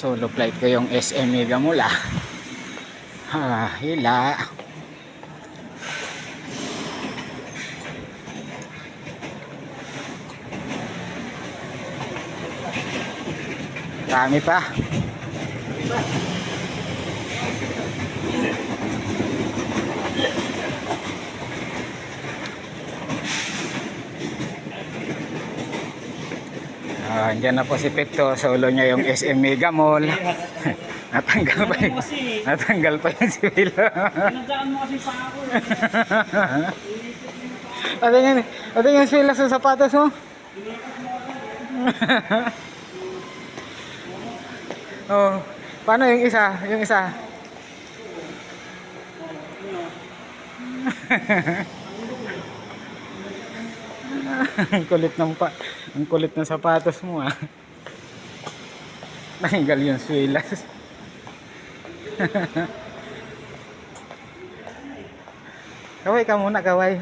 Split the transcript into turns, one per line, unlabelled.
Solo flight ko yung SM Mega Mall hila. Dami pa. Andyan na po si Pekto. Solo niya yung SM Mega Mall. Natanggal pa yung sila.
Pinagdaan mo kasi pa ako
Ate yung sila sa sapatos mo. Oh, paano yung isa? Yung isa. Ang kulit ng sapatos mo Tanggal yung swilas. Kaway ka muna, kaway.